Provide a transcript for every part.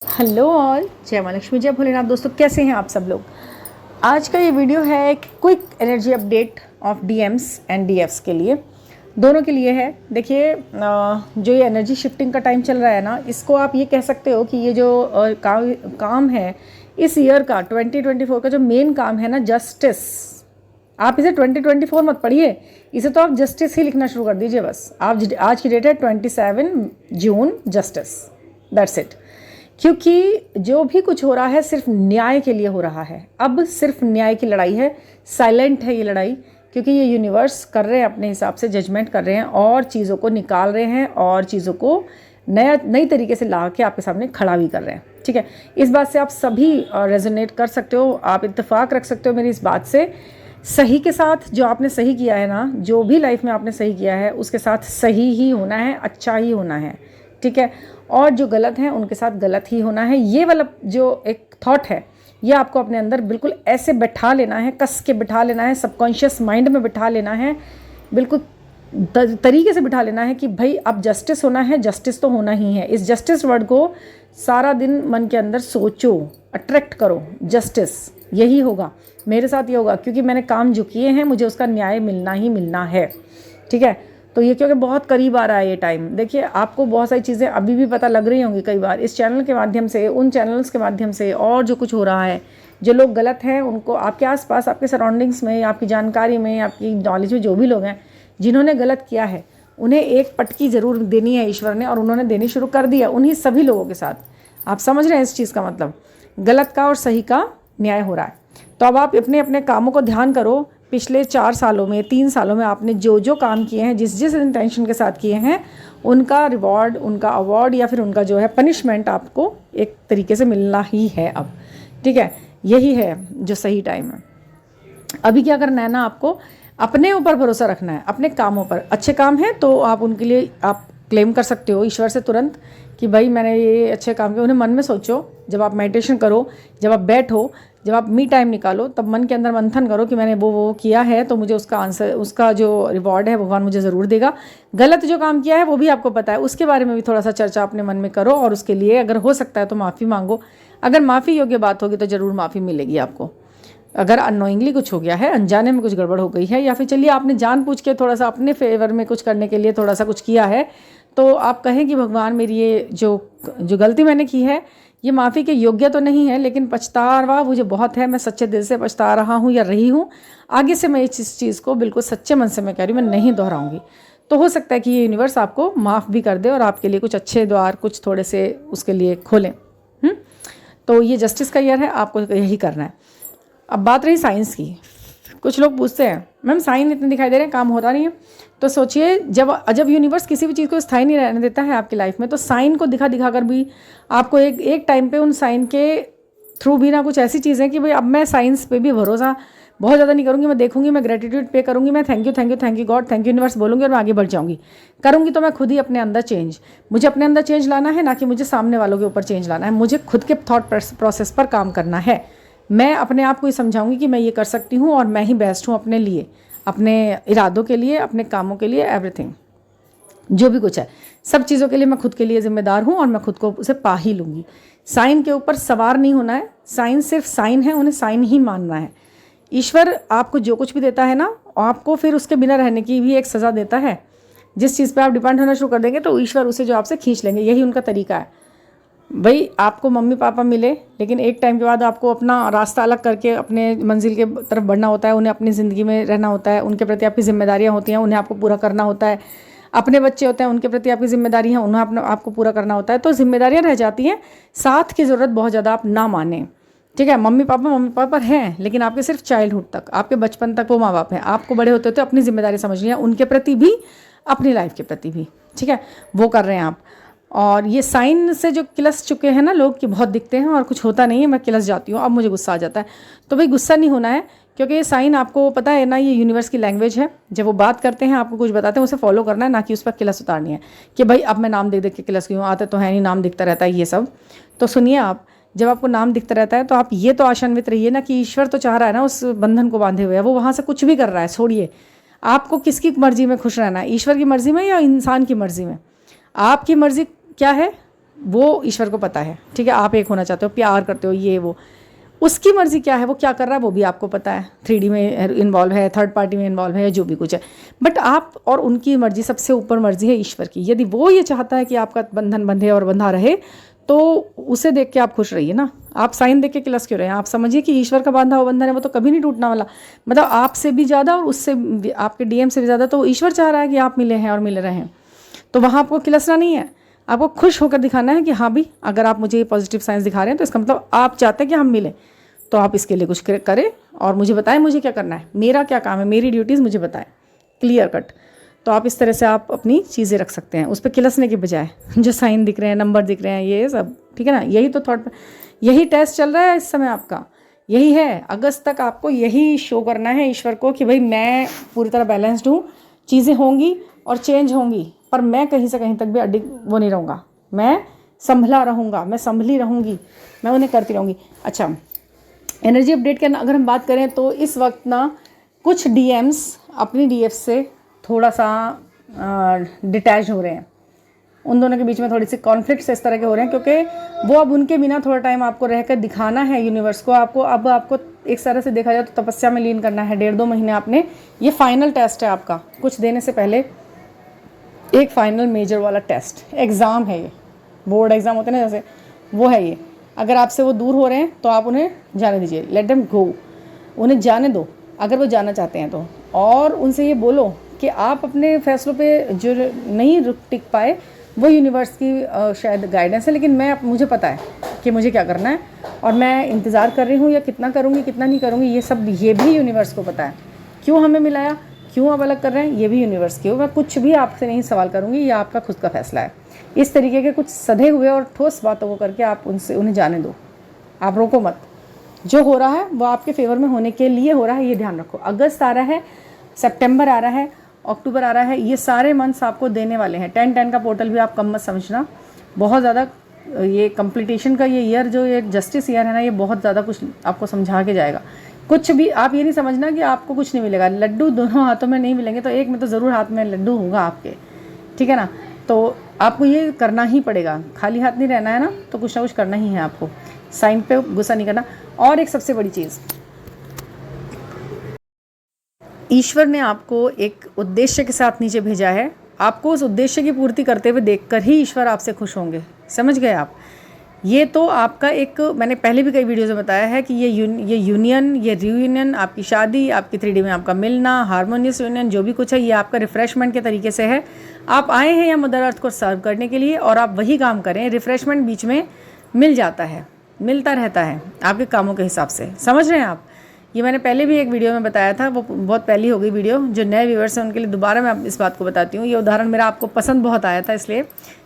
Hello all, जय माँ लक्ष्मी, जय भोलेनाथ। दोस्तों, कैसे हैं आप सब लोग। आज का ये वीडियो है एक quick energy update of DMs and DFs के लिए, दोनों के लिए है। देखिए, जो ये एनर्जी शिफ्टिंग का टाइम चल रहा है ना, इसको आप ये कह सकते हो कि ये जो काम है इस ईयर का 2024 का जो मेन काम है ना, जस्टिस। आप इसे 2024 मत पढ़िए, इसे तो आप जस्टिस ही लिखना शुरू कर दीजिए बस। आप आज की डेट है 27 जून, जस्टिस, दैट्स इट। क्योंकि जो भी कुछ हो रहा है सिर्फ न्याय के लिए हो रहा है। अब सिर्फ न्याय की लड़ाई है, साइलेंट है ये लड़ाई, क्योंकि ये यूनिवर्स कर रहे हैं अपने हिसाब से, जजमेंट कर रहे हैं और चीज़ों को निकाल रहे हैं और चीज़ों को नई तरीके से ला के आपके सामने खड़ा भी कर रहे हैं। ठीक है, इस बात से आप सभी रेजोनेट कर सकते हो, आप इत्तेफाक रख सकते हो मेरी इस बात से। सही के साथ जो आपने सही किया है ना, जो भी लाइफ में आपने सही किया है उसके साथ सही ही होना है, अच्छा ही होना है। ठीक है, और जो गलत है उनके साथ गलत ही होना है। ये वाला जो एक थॉट है ये आपको अपने अंदर बिल्कुल ऐसे बैठा लेना है, कस के बैठा लेना है, सबकॉन्शियस माइंड में बैठा लेना है, बिल्कुल तरीके से बिठा लेना है कि भाई अब जस्टिस होना है, जस्टिस तो होना ही है। इस जस्टिस वर्ड को सारा दिन मन के अंदर सोचो, अट्रैक्ट करो, जस्टिस यही होगा, मेरे साथ ये होगा, क्योंकि मैंने काम जो किए हैं मुझे उसका न्याय मिलना ही मिलना है। ठीक है, तो ये क्योंकि बहुत करीब आ रहा है ये टाइम। देखिए, आपको बहुत सारी चीज़ें अभी भी पता लग रही होंगी कई बार इस चैनल के माध्यम से, उन चैनल्स के माध्यम से, और जो कुछ हो रहा है, जो लोग गलत हैं उनको आपके आसपास, आपके सराउंडिंग्स में, आपकी जानकारी में, आपकी नॉलेज में जो भी लोग हैं जिन्होंने गलत किया है, उन्हें एक पटकी ज़रूर देनी है ईश्वर ने, और उन्होंने देनी शुरू कर दिया उन्हीं सभी लोगों के साथ। आप समझ रहे हैं इस चीज़ का मतलब, गलत का और सही का न्याय हो रहा है। तो अब आप अपने अपने कामों को ध्यान करो। पिछले 4 सालों में, 3 सालों में आपने जो जो काम किए हैं, जिस जिस इंटेंशन के साथ किए हैं, उनका रिवॉर्ड, उनका अवार्ड या फिर उनका जो है पनिशमेंट आपको एक तरीके से मिलना ही है अब। ठीक है, यही है जो सही टाइम है। अभी क्या करना है ना, आपको अपने ऊपर भरोसा रखना है, अपने कामों पर। अच्छे काम हैं तो आप उनके लिए आप क्लेम कर सकते हो ईश्वर से तुरंत कि भाई मैंने ये अच्छे काम किए। उन्हें मन में सोचो, जब आप मेडिटेशन करो, जब आप बैठो, जब आप मी टाइम निकालो, तब मन के अंदर मंथन करो कि मैंने वो किया है तो मुझे उसका आंसर, उसका जो रिवॉर्ड है भगवान मुझे ज़रूर देगा। गलत जो काम किया है वो भी आपको पता है, उसके बारे में भी थोड़ा सा चर्चा अपने मन में करो, और उसके लिए अगर हो सकता है तो माफ़ी मांगो। अगर माफ़ी योग्य बात होगी तो ज़रूर माफ़ी मिलेगी आपको। अगर अननोइंगली कुछ हो गया है, अनजाने में कुछ गड़बड़ हो गई है, या फिर चलिए आपने जानबूझ के थोड़ा सा अपने फेवर में कुछ करने के लिए थोड़ा सा कुछ किया है, तो आप कहें कि भगवान मेरी ये जो गलती मैंने की है ये माफ़ी के योग्य तो नहीं है, लेकिन पछतावा मुझे बहुत है, मैं सच्चे दिल से पछता रहा हूँ या रही हूँ। आगे से मैं इस चीज़ को बिल्कुल सच्चे मन से मैं कह रही हूँ, मैं नहीं दोहराऊँगी। तो हो सकता है कि ये यूनिवर्स आपको माफ़ भी कर दे और आपके लिए कुछ अच्छे द्वार कुछ थोड़े से उसके लिए खोलें। तो ये जस्टिस का ईयर है, आपको यही करना है। अब बात रही साइंस की। कुछ लोग पूछते हैं मैम साइन इतने दिखाई दे रहे हैं, काम होता नहीं है। तो सोचिए, जब यूनिवर्स किसी भी चीज़ को स्थायी नहीं रहने देता है आपकी लाइफ में, तो साइन को दिखा दिखा कर भी आपको एक टाइम पे उन साइन के थ्रू भी ना कुछ ऐसी चीज़ें कि भाई अब मैं साइंस पे भी भरोसा बहुत ज़्यादा नहीं करूँगी, मैं देखूंगी, मैं ग्रेटिट्यूड पे करूँगी, मैं thank you God, thank you universe बोलूँगी और मैं आगे बढ़ जाऊँगी। करूँगी तो मैं खुद ही अपने अंदर चेंज, मुझे अपने अंदर चेंज लाना है, ना कि मुझे सामने वालों के ऊपर चेंज लाना है। मुझे खुद के थॉट प्रोसेस पर काम करना है। मैं अपने आप को ही समझाऊंगी कि मैं ये कर सकती हूँ और मैं ही बेस्ट हूँ अपने लिए, अपने इरादों के लिए, अपने कामों के लिए, एवरीथिंग जो भी कुछ है, सब चीज़ों के लिए मैं खुद के लिए जिम्मेदार हूँ और मैं खुद को उसे पा ही लूँगी। साइन के ऊपर सवार नहीं होना है, साइन सिर्फ साइन है, उन्हें साइन ही मानना है। ईश्वर आपको जो कुछ भी देता है ना, आपको फिर उसके बिना रहने की भी एक सज़ा देता है। जिस चीज़ पर आप डिपेंड होना शुरू कर देंगे तो ईश्वर उसे जो आपसे खींच लेंगे, यही उनका तरीका है। भाई आपको मम्मी पापा मिले, लेकिन एक टाइम के बाद आपको अपना रास्ता अलग करके अपने मंजिल के तरफ बढ़ना होता है, उन्हें अपनी ज़िंदगी में रहना होता है, उनके प्रति आपकी जिम्मेदारियां होती हैं, उन्हें आपको पूरा करना होता है। अपने बच्चे होते हैं, उनके प्रति आपकी जिम्मेदारी है, उन्हें आपको पूरा करना होता है। तो जिम्मेदारियां रह जाती हैं, साथ की ज़रूरत बहुत ज़्यादा आप ना मानें। ठीक है, मम्मी पापा हैं, लेकिन आपके सिर्फ चाइल्डहुड तक, आपके बचपन तक वो माँ बाप हैं। आपको बड़े होते होते अपनी जिम्मेदारी समझनी है, उनके प्रति भी, अपनी लाइफ के प्रति भी। ठीक है, वो कर रहे हैं आप। और ये साइन से जो किलस चुके हैं ना लोग कि बहुत दिखते हैं और कुछ होता नहीं है, मैं किलस जाती हूँ, अब मुझे गुस्सा आ जाता है। तो भाई गुस्सा नहीं होना है, क्योंकि ये साइन आपको पता है ना, ये यूनिवर्स की लैंग्वेज है। जब वो बात करते हैं, आपको कुछ बताते हैं, उसे फॉलो करना है, ना कि उस पर किलस उतारनी है कि भाई अब मैं नाम देख देख के किलस क्यों, आते तो है नहीं, नाम दिखता रहता है ये सब। तो सुनिए, आप जब आपको नाम दिखता रहता है तो आप ये तो आशान्वित रहिए ना कि ईश्वर तो चाह रहा है ना, उस बंधन को बांधे हुए है, वो वहाँ से कुछ भी कर रहा है। छोड़िए, आपको किसकी मर्जी में खुश रहना है, ईश्वर की मर्जी में या इंसान की मर्जी में। आपकी मर्जी क्या है, वो ईश्वर को पता है, ठीक है। आप एक होना चाहते हो, प्यार करते हो, ये वो, उसकी मर्ज़ी क्या है, वो क्या कर रहा है वो भी आपको पता है। 3D में इन्वॉल्व है, थर्ड पार्टी में इन्वॉल्व है, या जो भी कुछ है, बट आप और उनकी मर्ज़ी, सबसे ऊपर मर्ज़ी है ईश्वर की। यदि वो ये चाहता है कि आपका बंधन बंधे और बंधा रहे, तो उसे देख के आप खुश रहिए ना। आप साइन देख के किलस क्यों रहे हैं? आप समझिए कि ईश्वर का बांधा हुआ बंधन है, वो तो कभी नहीं टूटने वाला। मतलब आपसे भी ज़्यादा और उससे आपके DM से भी ज़्यादा तो ईश्वर चाह रहा है कि आप मिले हैं और मिल रहे हैं। तो वहाँ आपको किलसना नहीं है, आपको खुश होकर दिखाना है कि हाँ भी, अगर आप मुझे पॉजिटिव साइंस दिखा रहे हैं तो इसका मतलब आप चाहते हैं कि हम मिलें। तो आप इसके लिए कुछ करें और मुझे बताएं मुझे क्या करना है, मेरा क्या काम है, मेरी ड्यूटीज़ मुझे बताएं, क्लियर कट। तो आप इस तरह से आप अपनी चीज़ें रख सकते हैं, उस पर किलसने के बजाय। जो साइन दिख रहे हैं, नंबर दिख रहे हैं, ये सब ठीक है ना। यही तो थॉट, यही टेस्ट चल रहा है इस समय आपका, यही है। अगस्त तक आपको यही शो करना है ईश्वर को कि भाई मैं पूरी तरह बैलेंस्ड हूँ, चीज़ें होंगी और चेंज होंगी, पर मैं कहीं से कहीं तक भी वो नहीं रहूँगा, मैं संभला रहूँगा, मैं संभली रहूँगी, मैं उन्हें करती रहूँगी। अच्छा, एनर्जी अपडेट के अगर हम बात करें तो इस वक्त ना कुछ DMs अपनी DF से थोड़ा सा डिटैच हो रहे हैं। उन दोनों के बीच में थोड़ी सी कॉन्फ्लिक्ट्स इस तरह के हो रहे हैं, क्योंकि वो अब उनके बिना थोड़ा टाइम आपको रहकर दिखाना है यूनिवर्स को। आपको एक तरह से देखा जाए तो तपस्या में लीन करना है। 1.5-2 महीने आपने, ये फाइनल टेस्ट है आपका। कुछ देने से पहले एक फाइनल मेजर वाला टेस्ट, एग्ज़ाम है ये, बोर्ड एग्ज़ाम होते हैं ना जैसे, वो है ये। अगर आपसे वो दूर हो रहे हैं तो आप उन्हें जाने दीजिए, लेट देम गो, उन्हें जाने दो अगर वो जाना चाहते हैं तो। और उनसे ये बोलो कि आप अपने फैसलों पे जो नहीं रुक टिक पाए, वो यूनिवर्स की शायद गाइडेंस है, लेकिन मुझे पता है कि मुझे क्या करना है और मैं इंतज़ार कर रही हूँ, या कितना करूँगी कितना नहीं करूँगी, ये भी यूनिवर्स को पता है। क्यों हमें मिलाया, क्यों आप अलग कर रहे हैं, ये भी यूनिवर्स की हो। मैं कुछ भी आपसे नहीं सवाल करूँगी, ये आपका खुद का फैसला है। इस तरीके के कुछ सधे हुए और ठोस बातों को करके आप उन्हें जाने दो, आप रोको मत। जो हो रहा है वो आपके फेवर में होने के लिए हो रहा है, ये ध्यान रखो। अगस्त आ रहा है, सितंबर आ रहा है, अक्टूबर आ रहा है, ये सारे मंथ्स आपको देने वाले हैं। 10-10 का पोर्टल भी आप कम मत समझना, बहुत ज़्यादा ये कंप्लीटेशन का ये ईयर, जो ये जस्टिस ईयर है ना, ये बहुत ज़्यादा कुछ आपको समझा के जाएगा। कुछ भी आप ये नहीं समझना कि आपको कुछ नहीं मिलेगा। लड्डू दोनों हाथों में नहीं मिलेंगे, तो एक में तो ज़रूर हाथ में लड्डू होगा आपके, ठीक है ना। तो आपको ये करना ही पड़ेगा, खाली हाथ नहीं रहना है ना, तो कुछ ना कुछ करना ही है आपको। साइन पे गुस्सा नहीं करना। और एक सबसे बड़ी चीज़, ईश्वर ने आपको एक उद्देश्य के साथ नीचे भेजा है, आपको उस उद्देश्य की पूर्ति करते हुए देखकर ही ईश्वर आपसे खुश होंगे। समझ गए आप? ये तो आपका एक, मैंने पहले भी कई वीडियोज़ में बताया है कि ये यूनियन, ये रियूनियन, आपकी शादी, आपकी 3D में आपका मिलना, हारमोनियस यूनियन, जो भी कुछ है, ये आपका रिफ़्रेशमेंट के तरीके से है। आप आए हैं या मदर अर्थ को सर्व करने के लिए, और आप वही काम करें। रिफ़्रेशमेंट बीच में मिल जाता है, मिलता रहता है आपके कामों के हिसाब से। समझ रहे हैं आप? ये मैंने पहले भी एक वीडियो में बताया था, वो बहुत पहली हो गई वीडियो। जो नए व्यूवर्स हैं उनके लिए दोबारा मैं इस बात को बताती हूँ। ये उदाहरण मेरा आपको पसंद बहुत आया था, इसलिए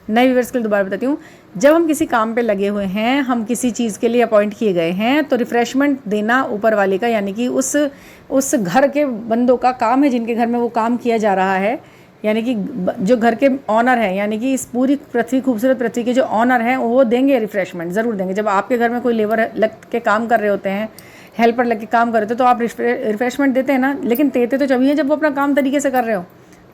नए व्यूवर्स के लिए दोबारा बताती हूँ। जब हम किसी काम पे लगे हुए हैं, हम किसी चीज़ के लिए अपॉइंट किए गए हैं, तो रिफ़्रेशमेंट देना ऊपर वाले का, यानी कि उस घर के बंदों का काम है जिनके घर में वो काम किया जा रहा है, यानी कि जो घर के ऑनर हैं, यानी कि इस पूरी पृथ्वी, खूबसूरत पृथ्वी के जो ऑनर हैं, वो देंगे रिफ़्रेशमेंट, ज़रूर देंगे। जब आपके घर में कोई लेबर लग के काम कर रहे होते हैं, हेल्पर लग के काम कर रहे थे, तो आप रिफ़्रेशमेंट देते हैं ना, लेकिन देते तो जब जब वो अपना काम तरीके से कर रहे हो,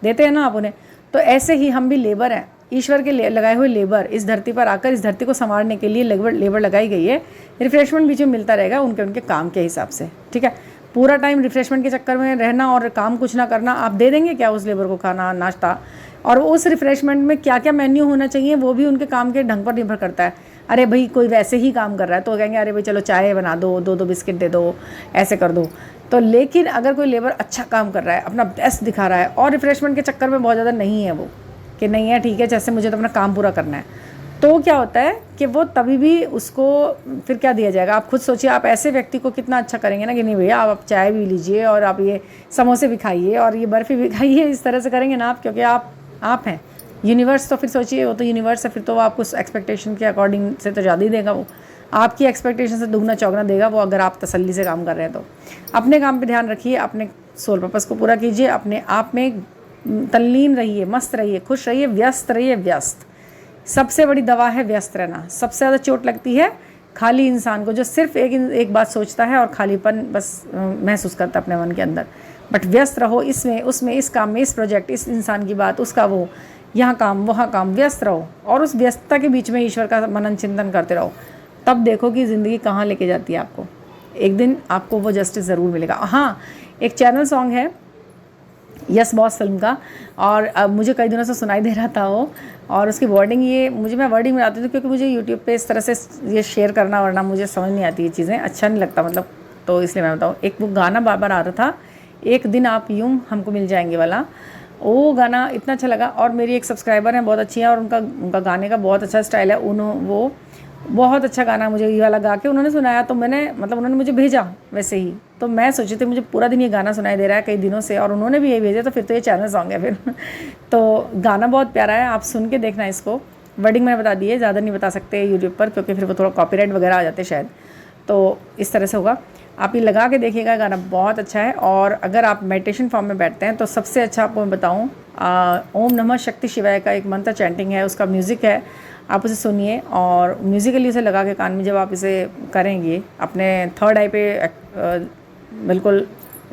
देते हैं ना आप उन्हें। तो ऐसे ही हम भी लेबर हैं, ईश्वर के लगाए हुए लेबर। इस धरती पर आकर इस धरती को संवारने के लिए लेबर लगाई गई है। रिफ़्रेशमेंट बीच में मिलता रहेगा उनके काम के हिसाब से, ठीक है। पूरा टाइम रिफ़्रेशमेंट के चक्कर में रहना और काम कुछ ना करना, आप दे देंगे क्या उस लेबर को खाना, नाश्ता? और उस रिफ़्रेशमेंट में क्या क्या मेन्यू होना चाहिए, वो भी उनके काम के ढंग पर निर्भर करता है। अरे भाई, कोई वैसे ही काम कर रहा है तो कहेंगे अरे भाई चलो चाय बना दो, 2-2 बिस्किट दे दो, ऐसे कर दो। तो लेकिन अगर कोई लेबर अच्छा काम कर रहा है, अपना बेस्ट दिखा रहा है, और रिफ़्रेशमेंट के चक्कर में बहुत ज़्यादा नहीं है, वो कि नहीं है ठीक है, जैसे मुझे तो अपना काम पूरा करना है, तो क्या होता है कि वो तभी भी उसको फिर क्या दिया जाएगा। आप खुद सोचिए, आप ऐसे व्यक्ति को कितना अच्छा करेंगे ना कि नहीं भैया आप चाय भी लीजिए और आप ये समोसे भी खाइए और ये बर्फ़ी भी खाइए, इस तरह से करेंगे ना आप, क्योंकि आप हैं यूनिवर्स। तो फिर सोचिए, वो तो यूनिवर्स है, फिर तो वो आपको एक्सपेक्टेशन के अकॉर्डिंग से तो ज़्यादा ही देगा, वो आपकी एक्सपेक्टेशन से दुगना चौगना देगा वो, अगर आप तसल्ली से काम कर रहे हैं तो। अपने काम पे ध्यान रखिए, अपने सोल पर्पस को पूरा कीजिए, अपने आप में तल्लीन रहिए, मस्त रहिए, खुश रहिए, व्यस्त रहिए। व्यस्त सबसे बड़ी दवा है, व्यस्त रहना। सबसे ज़्यादा चोट लगती है खाली इंसान को, जो सिर्फ एक बात सोचता है और खालीपन बस महसूस करता है अपने मन के अंदर। बट व्यस्त रहो, इसमें उसमें, इस काम में, इस प्रोजेक्ट, इस इंसान की बात, उसका वो, यहाँ काम वहाँ काम, व्यस्त रहो और उस व्यस्तता के बीच में ईश्वर का मनन चिंतन करते रहो, तब देखो कि ज़िंदगी कहाँ लेके जाती है आपको। एक दिन आपको वो जस्टिस ज़रूर मिलेगा। हाँ, एक चैनल सॉन्ग है यस बॉस फिल्म का, और अब मुझे कई दिनों से सुनाई दे रहा था वो, और उसकी वर्डिंग ये मैं वर्डिंग में आती थी क्योंकि मुझे यूट्यूब पे इस तरह से ये शेयर करना वरना मुझे समझ नहीं आती ये चीज़ें, अच्छा नहीं लगता मतलब, तो इसलिए मैं बताऊँ। एक वो गाना बार बार आ रहा था, एक दिन आप यूं हमको मिल जाएंगे वाला, वो गाना इतना अच्छा लगा। और मेरी एक सब्सक्राइबर है, बहुत अच्छी है, और उनका गाने का बहुत अच्छा स्टाइल है, वो बहुत अच्छा गाना मुझे ये वाला गा के उन्होंने सुनाया, तो मैंने मतलब उन्होंने मुझे भेजा वैसे ही, तो मैं सोची थी मुझे पूरा दिन ये गाना सुनाई दे रहा है कई दिनों से, और उन्होंने भी यही भेजा, तो फिर तो ये चैनल सॉन्ग है फिर तो गाना बहुत प्यारा है, आप सुन के देखना इसको। वर्डिंग मैंने बता दी है, ज़्यादा नहीं बता सकते यूट्यूब पर क्योंकि फिर वो थोड़ा कॉपीराइट वगैरह आ जाते शायद, तो इस तरह से होगा। आप ये लगा के देखिएगा, गाना बहुत अच्छा है। और अगर आप मेडिटेशन फॉर्म में बैठते हैं तो सबसे अच्छा आपको मैं बताऊँ, ओम नमः शक्ति शिवाय का एक मंत्र चैंटिंग है, उसका म्यूज़िक है, आप उसे सुनिए और म्यूज़िकली उसे लगा के कान में जब आप इसे करेंगे, अपने थर्ड आई पे बिल्कुल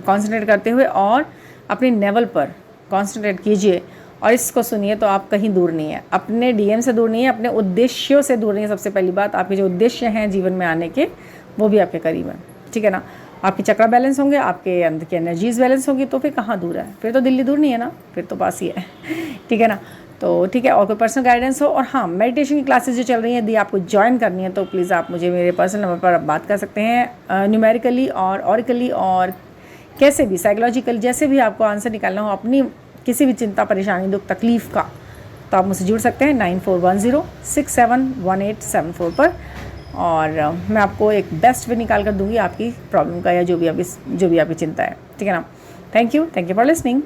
कंसंट्रेट करते हुए और अपनी नेवल पर कंसंट्रेट कीजिए और इसको सुनिए, तो आप कहीं दूर नहीं है, अपने डीएम से दूर नहीं है, अपने उद्देश्यों से दूर नहीं है। सबसे पहली बात, आपके जो उद्देश्य हैं जीवन में आने के, वो भी आपके करीब हैं, ठीक है ना। आपकी चक्रा बैलेंस होंगे, आपके अंदर की एनर्जीज बैलेंस होगी, तो फिर कहाँ दूर है, फिर तो दिल्ली दूर नहीं है ना, फिर तो पास ही है ठीक है ना। तो ठीक है, और कोई पर्सनल गाइडेंस हो, और हाँ, मेडिटेशन की क्लासेस जो चल रही हैं, यदि आपको ज्वाइन करनी है तो प्लीज़ आप मुझे मेरे पर्सनल नंबर पर बात कर सकते हैं, न्यूमेरिकली और ऑरिकली और कैसे भी साइकोलॉजिकल, जैसे भी आपको आंसर निकालना हो अपनी किसी भी चिंता, परेशानी, दुख, तकलीफ़ का, तो आप मुझसे जुड़ सकते हैं 9410671874 पर, और मैं आपको एक बेस्ट वे निकाल कर दूंगी आपकी प्रॉब्लम का, या जो भी आपकी चिंता है, ठीक है ना। Thank you for listening.